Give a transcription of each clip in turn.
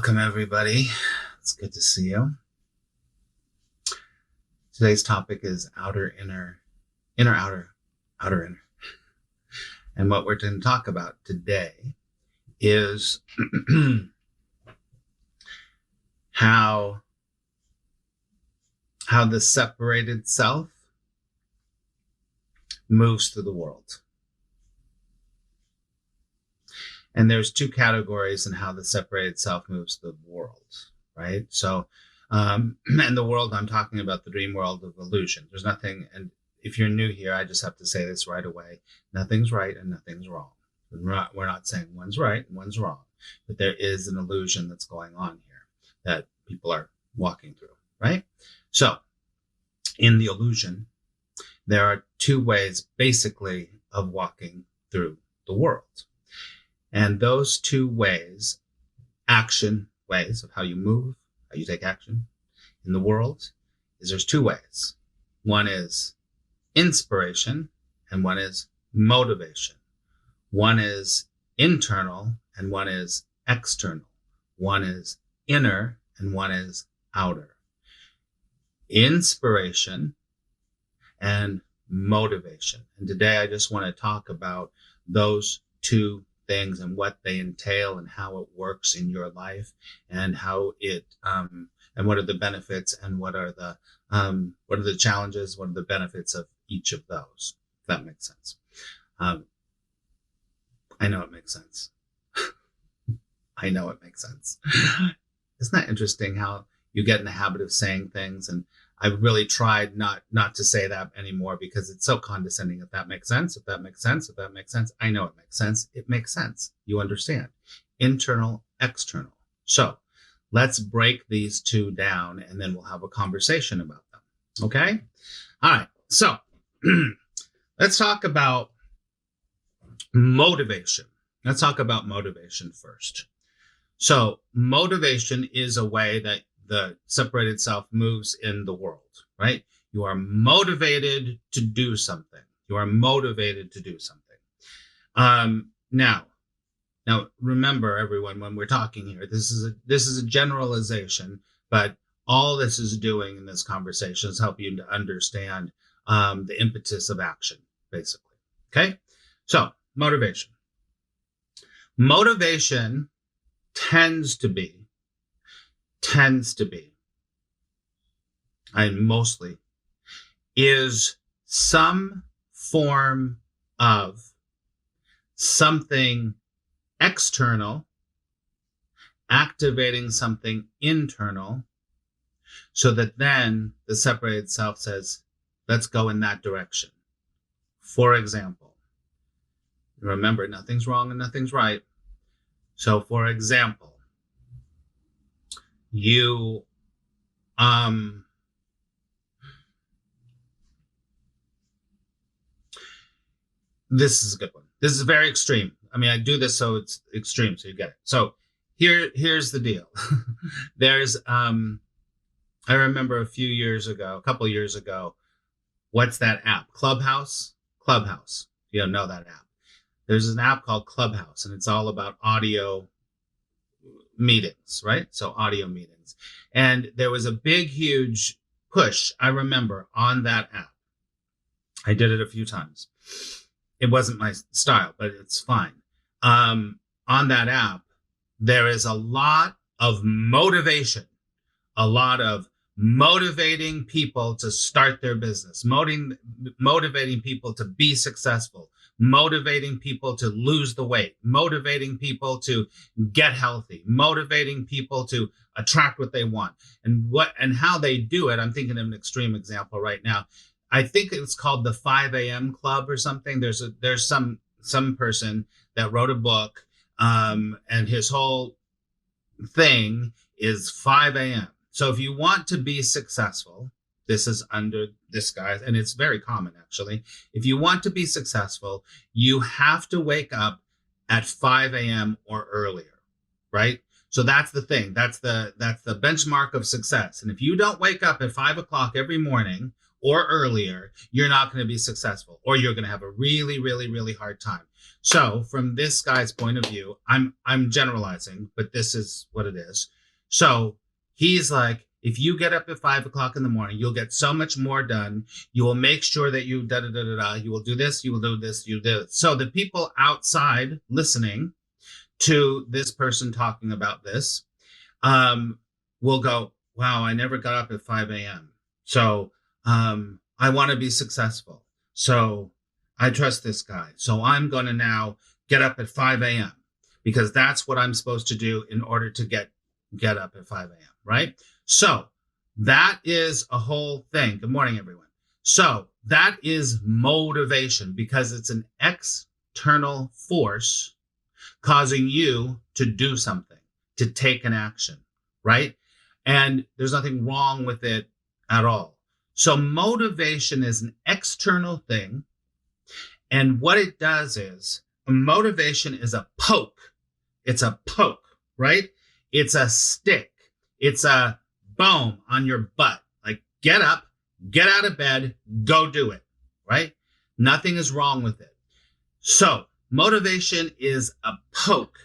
Welcome, everybody. It's good to see you. Today's topic is outer, inner, inner, outer, outer, inner. And what we're going to talk about today is how the separated self moves through the world. And there's two categories in how the separated self moves through the world, right? So, and the world, I'm talking about the dream world of illusion. There's nothing, and if you're new here, I just have to say this right away. Nothing's right and nothing's wrong. We're not saying one's right and one's wrong, but there is an illusion that's going on here that people are walking through, right? So, in the illusion, there are two ways, basically, of walking through the world. And those two ways, action ways of how you move, how you take action in the world, is there's two ways. One is inspiration and one is motivation. One is internal and one is external. One is inner and one is outer. Inspiration and motivation. And today I just want to talk about those two things and what they entail and how it works in your life and how it and what are the benefits and what are the challenges, what are the benefits of each of those, if that makes sense. I know it makes sense. I know it makes sense. Isn't that interesting how you get in the habit of saying things? And I've really tried not to say that anymore because it's so condescending. If that makes sense, if that makes sense, if that makes sense. I know it makes sense. It makes sense. You understand. Internal, external. So let's break these two down and then we'll have a conversation about them. Okay? All right. So let's talk about motivation. Let's talk about motivation first. So motivation is a way that the separated self moves in the world, right? You are motivated to do something. You are motivated to do something. Now remember, everyone, when we're talking here, this is a generalization, but all this is doing in this conversation is help you to understand the impetus of action, basically. Okay, so motivation. Motivation tends to be, and mostly, is some form of something external activating something internal so that then the separated self says, let's go in that direction. For example, remember, nothing's wrong and nothing's right. So for example, you this is a good one. This is very extreme. I mean, I do this so it's extreme, so you get it. So here's the deal. There's I remember a couple years ago, what's that app? Clubhouse. You don't know that app. There's an app called Clubhouse, and it's all about audio meetings, right? So audio meetings. And there was a big, huge push, I remember, on that app. I did it a few times. It wasn't my style, but it's fine. On that app, there is a lot of motivation, a lot of motivating people to start their business, motivating people to be successful, motivating people to lose the weight, motivating people to get healthy, motivating people to attract what they want. And how they do it, I'm thinking of an extreme example right now. I think it's called the 5 a.m. Club or something. There's some person that wrote a book, and his whole thing is 5 a.m. So if you want to be successful, this is under this guy, and it's very common actually. If you want to be successful, you have to wake up at 5 a.m. or earlier, right? So that's the thing. That's the benchmark of success. And if you don't wake up at 5 o'clock every morning, or earlier, you're not going to be successful, or you're going to have a really, really, really hard time. So from this guy's point of view, I'm generalizing, but this is what it is. So he's like, if you get up at 5 o'clock in the morning, you'll get so much more done. You will make sure that you you will do this, you will do this, you do it. So the people outside listening to this person talking about this will go, wow, I never got up at 5 a.m. So I want to be successful. So I trust this guy. So I'm going to now get up at 5 a.m. because that's what I'm supposed to do in order to get up at 5 a.m. Right? So that is a whole thing. Good morning, everyone. So that is motivation, because it's an external force causing you to do something, to take an action, right? And there's nothing wrong with it at all. So motivation is an external thing. And what it does is, motivation is a poke. It's a poke, right? It's a stick. It's a boom on your butt. Like, get up, get out of bed, go do it, right? Nothing is wrong with it. So motivation is a poke.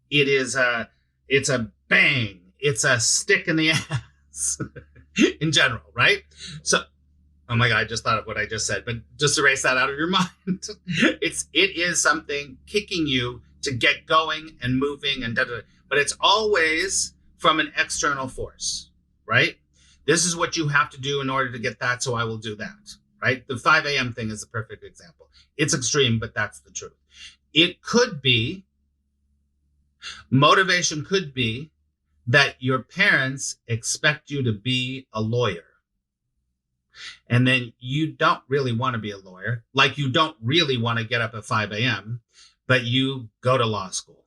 It's a bang. It's a stick in the ass in general, right? So, oh my God, I just thought of what I just said, but just erase that out of your mind. It is something kicking you to get going and moving and but it's always from an external force, right? This is what you have to do in order to get that, so I will do that, right? The 5 a.m. thing is a perfect example. It's extreme, but that's the truth. It could be, motivation could be that your parents expect you to be a lawyer. And then you don't really want to be a lawyer. Like, you don't really want to get up at 5 a.m., but you go to law school.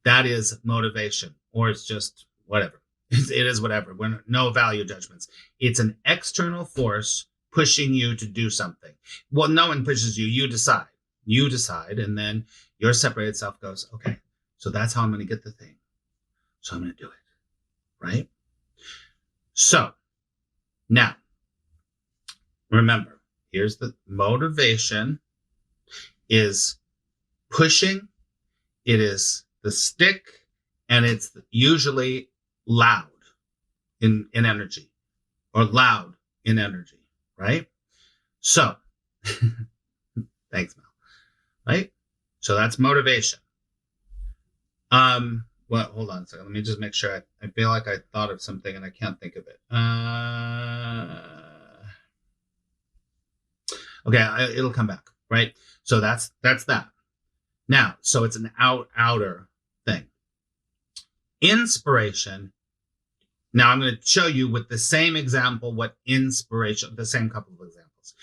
That is motivation, or it's just whatever. It is whatever. We're no value judgments. It's an external force pushing you to do something. Well, no one pushes you. You decide. You decide, and then your separated self goes, okay, so that's how I'm going to get the thing. So I'm going to do it, right? So now, remember, here's the motivation is pushing. It is the stick, and it's usually loud in energy, or loud in energy, right? So, thanks, Mel. Right? So that's motivation. Well, hold on a second. Let me just make sure. I feel like I thought of something and I can't think of it. Okay, it'll come back, right? So that's that. Now, so it's an outer thing. Inspiration. Now I'm going to show you with the same example what inspiration, the same couple of examples.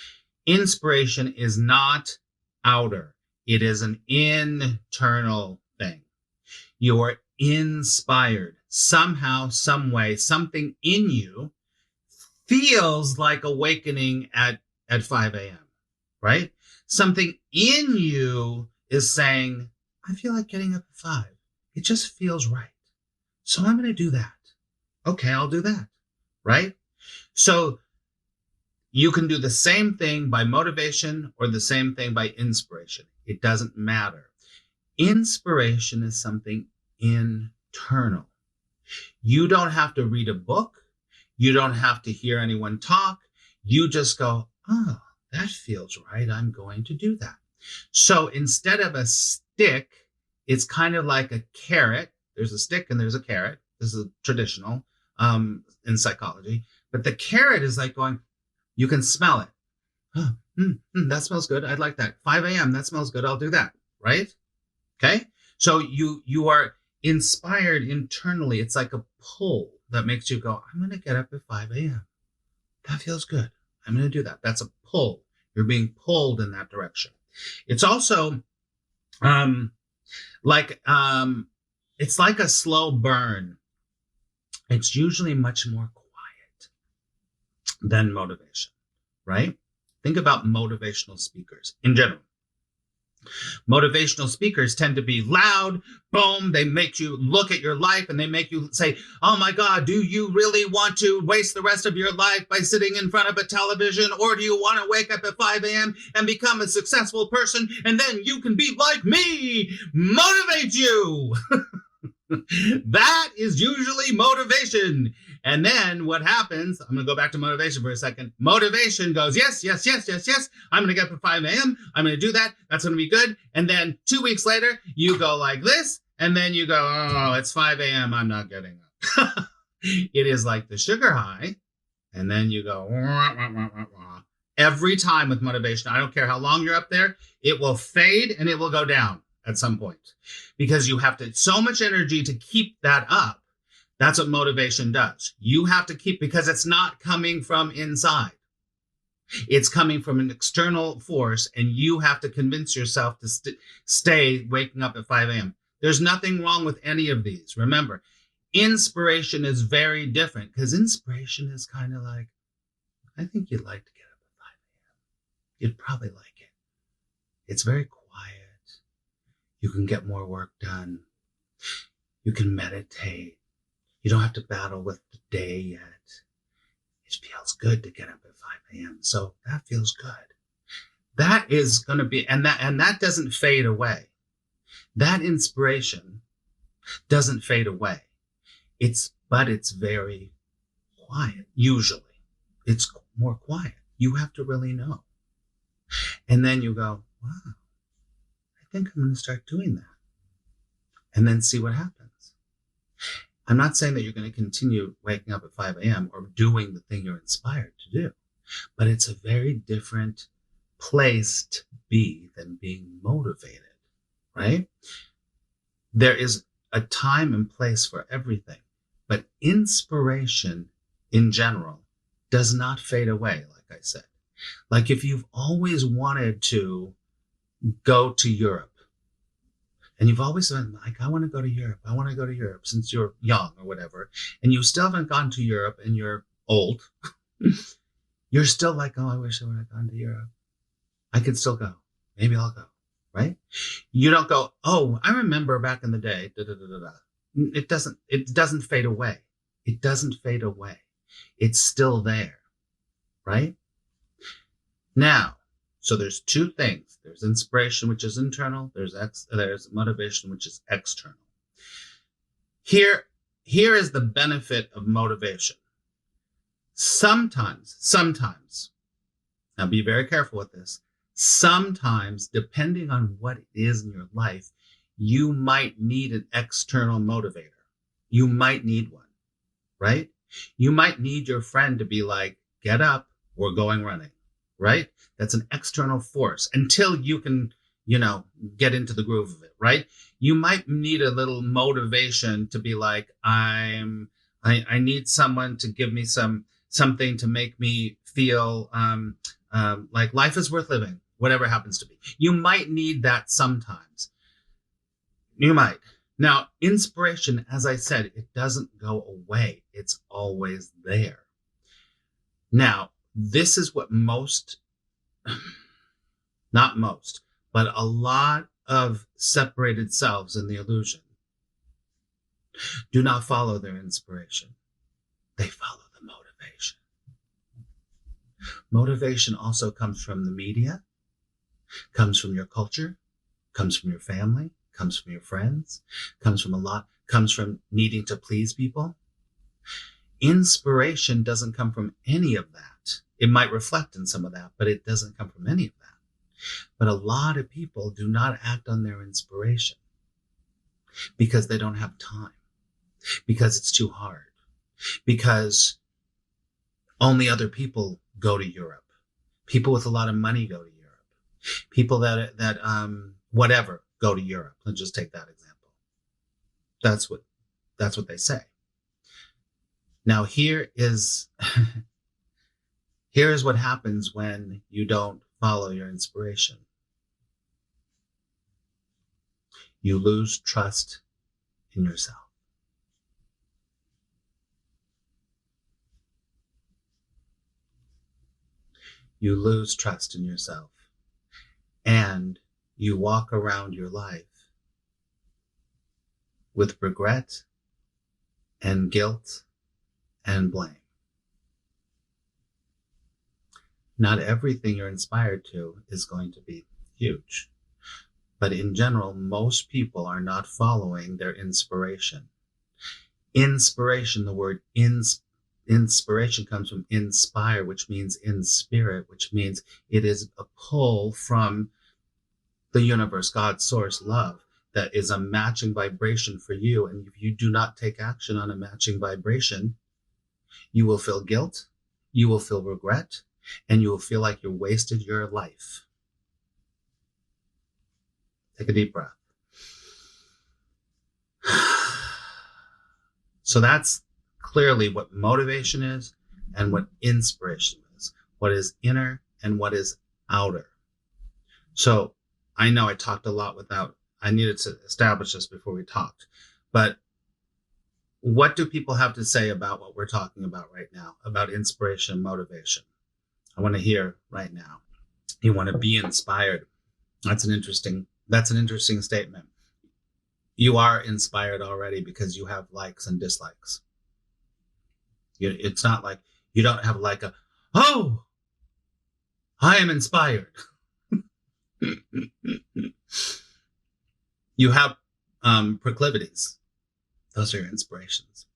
Inspiration is not outer. It is an internal thing. You are inspired somehow, some way. Something in you feels like awakening at 5 a.m., right? Something in you is saying, I feel like getting up at 5. It just feels right. So I'm going to do that. Okay, I'll do that, right? So you can do the same thing by motivation or the same thing by inspiration. It doesn't matter. Inspiration is something internal. You don't have to read a book. You don't have to hear anyone talk. You just go, oh, that feels right. I'm going to do that. So instead of a stick, it's kind of like a carrot. There's a stick and there's a carrot. This is traditional in psychology. But the carrot is like going, you can smell it. Oh, that smells good. I'd like that. 5 a.m. That smells good. I'll do that. Right? Okay. So you are inspired internally. It's like a pull that makes you go, I'm going to get up at 5 a.m. That feels good. I'm going to do that. That's a pull. You're being pulled in that direction. It's also it's like a slow burn. It's usually much more quiet than motivation, right? Think about motivational speakers in general. Motivational speakers tend to be loud, boom, they make you look at your life and they make you say, oh my God, do you really want to waste the rest of your life by sitting in front of a television? Or do you want to wake up at 5 a.m. and become a successful person and then you can be like me? Motivate you. That is usually motivation. And then what happens, I'm going to go back to motivation for a second. Motivation goes, yes, yes, yes, yes, yes. I'm going to get up at 5 a.m. I'm going to do that. That's going to be good. And then 2 weeks later, you go like this. And then you go, oh, it's 5 a.m. I'm not getting up. It is like the sugar high. And then you go, wah, wah, wah, wah, wah. Every time with motivation, I don't care how long you're up there, it will fade and it will go down at some point because you have to so much energy to keep that up. That's what motivation does. You have to keep, because it's not coming from inside. It's coming from an external force, and you have to convince yourself to stay waking up at 5 a.m. There's nothing wrong with any of these. Remember, inspiration is very different because inspiration is kind of like, I think you'd like to get up at 5 a.m. You'd probably like it. It's very quiet. You can get more work done. You can meditate. You don't have to battle with the day yet. It feels good to get up at 5 a.m. So that feels good. That is going to be, and that doesn't fade away. That inspiration doesn't fade away. But it's very quiet. Usually it's more quiet. You have to really know. And then you go, wow, I think I'm going to start doing that. And then see what happens. I'm not saying that you're going to continue waking up at 5 a.m. or doing the thing you're inspired to do, but it's a very different place to be than being motivated, right? There is a time and place for everything, but inspiration in general does not fade away, like I said. Like if you've always wanted to go to Europe, and you've always been like, I want to go to Europe. I want to go to Europe since you're young or whatever. And you still haven't gone to Europe and you're old. You're still like, oh, I wish I would have gone to Europe. I could still go. Maybe I'll go. Right? You don't go, oh, I remember back in the day. Da, da, da, da, da. It doesn't fade away. It doesn't fade away. It's still there. Right? Now, so there's two things. There's inspiration, which is internal. There's motivation, which is external. Here is the benefit of motivation. Sometimes, now be very careful with this. Sometimes, depending on what it is in your life, you might need an external motivator. You might need one, right? You might need your friend to be like, get up, we're going running. Right? That's an external force until you can, get into the groove of it, right? You might need a little motivation to be like, I need someone to give me something to make me feel like life is worth living, whatever it happens to be. You might need that sometimes. You might. Now, inspiration, as I said, it doesn't go away. It's always there. Now, this is what not most, but a lot of separated selves in the illusion do not follow their inspiration. They follow the motivation. Motivation also comes from the media, comes from your culture, comes from your family, comes from your friends, comes from needing to please people. Inspiration doesn't come from any of that. It might reflect in some of that, but it doesn't come from any of that. But a lot of people do not act on their inspiration because they don't have time, because it's too hard, because only other people go to Europe. People with a lot of money go to Europe. People that whatever go to Europe. Let's just take that example. That's what they say. Now here is what happens when you don't follow your inspiration. You lose trust in yourself. You lose trust in yourself. And you walk around your life with regret and guilt and blame. Not everything you're inspired to is going to be huge. But in general, most people are not following their inspiration. Inspiration, the word inspiration comes from inspire, which means in spirit, which means it is a pull from the universe, God, source, love, that is a matching vibration for you. And if you do not take action on a matching vibration, you will feel guilt, you will feel regret, and you will feel like you wasted your life. Take a deep breath. So that's clearly what motivation is and what inspiration is, what is inner and what is outer. So I know I talked a lot I needed to establish this before we talked, but what do people have to say about what we're talking about right now, about inspiration and motivation? I want to hear right now. You want to be inspired. That's an interesting statement. You are inspired already because you have likes and dislikes. It's not like you don't have like oh, I am inspired. You have proclivities. Those are your inspirations.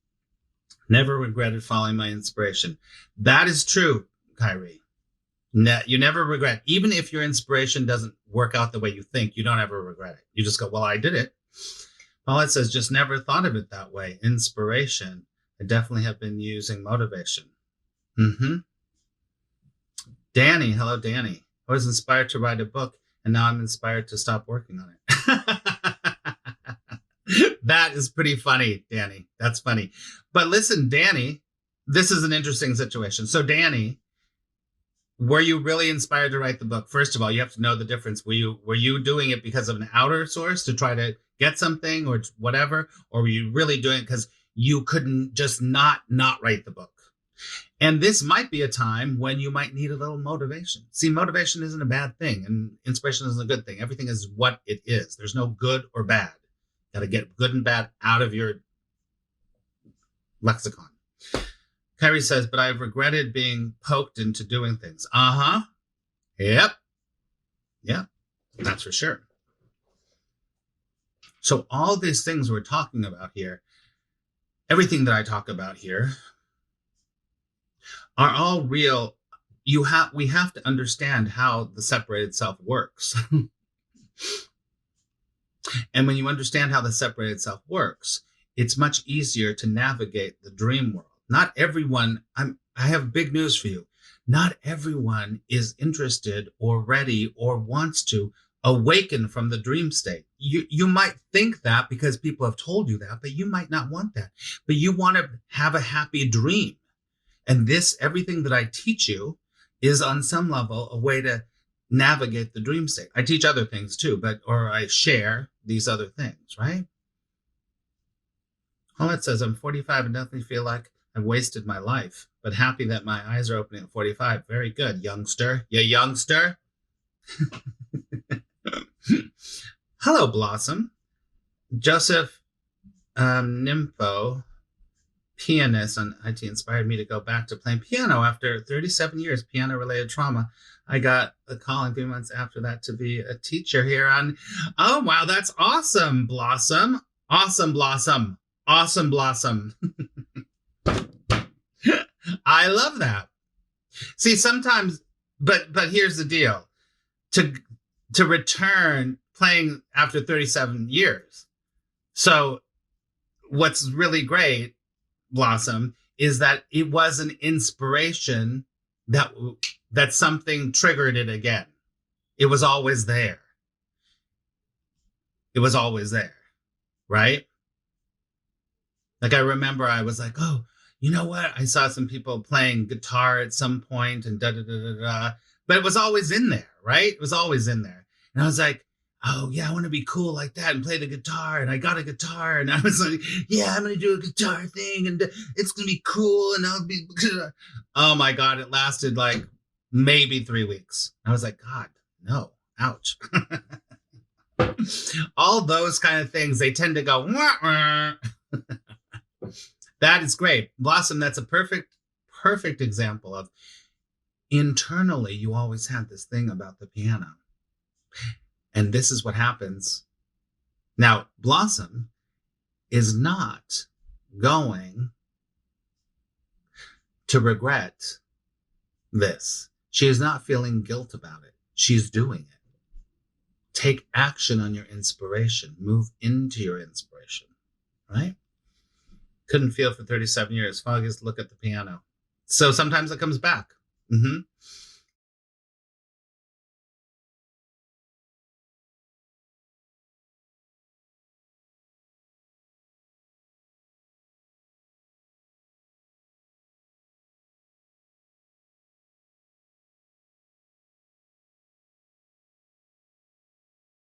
Never regretted following my inspiration. That is true, Kyrie. You never regret. Even if your inspiration doesn't work out the way you think, you don't ever regret it. You just go, well, I did it. Paulette says, just never thought of it that way. Inspiration. I definitely have been using motivation. Danny. Hello, Danny. I was inspired to write a book, and now I'm inspired to stop working on it. That is pretty funny, Danny. That's funny. But listen, Danny, this is an interesting situation. So, Danny, were you really inspired to write the book? First of all, you have to know the difference. Were you doing it because of an outer source to try to get something or whatever? Or were you really doing it because you couldn't just not write the book? And this might be a time when you might need a little motivation. See, motivation isn't a bad thing, and inspiration isn't a good thing. Everything is what it is. There's no good or bad. Got to get good and bad out of your lexicon. Kyrie says, but I've regretted being poked into doing things. Yep. That's for sure. So all these things we're talking about here, everything that I talk about here, are all real. We have to understand how the separated self works. And when you understand how the separated self works, it's much easier to navigate the dream world. Not everyone, I have big news for you. Not everyone is interested or ready or wants to awaken from the dream state. You might think that because people have told you that, but you might not want that. But you want to have a happy dream. And everything that I teach you is on some level a way to navigate the dream state. I teach other things too, or I share these other things, right? Paulette says, I'm 45 and definitely feel like I've wasted my life, but happy that my eyes are opening at 45. Very good, youngster. Yeah, youngster. Hello, Blossom. Joseph Nympho, pianist on IT, inspired me to go back to playing piano after 37 years, piano-related trauma. I got a call in 3 months after that to be a teacher here on... Oh, wow, that's awesome, Blossom. Awesome, Blossom. Awesome, Blossom. I love that. See, sometimes, but here's the deal. To return playing after 37 years. So what's really great, Blossom, is that it was an inspiration that something triggered it again. It was always there. It was always there, right? Like I remember I was like, oh, you know what? I saw some people playing guitar at some point and da-da-da-da-da. But it was always in there, right? It was always in there. And I was like, oh, yeah, I want to be cool like that and play the guitar. And I got a guitar. And I was like, yeah, I'm going to do a guitar thing. And it's going to be cool. And I'll be... Oh, my God. It lasted like maybe 3 weeks. I was like, God, no. Ouch. All those kind of things, they tend to go, wah, wah. That is great. Blossom, that's a perfect example of internally, you always had this thing about the piano. And this is what happens. Now, Blossom is not going to regret this. She is not feeling guilt about it. She's doing it. Take action on your inspiration. Move into your inspiration, right? Couldn't feel for 37 years. Foggiest look at the piano. So sometimes it comes back.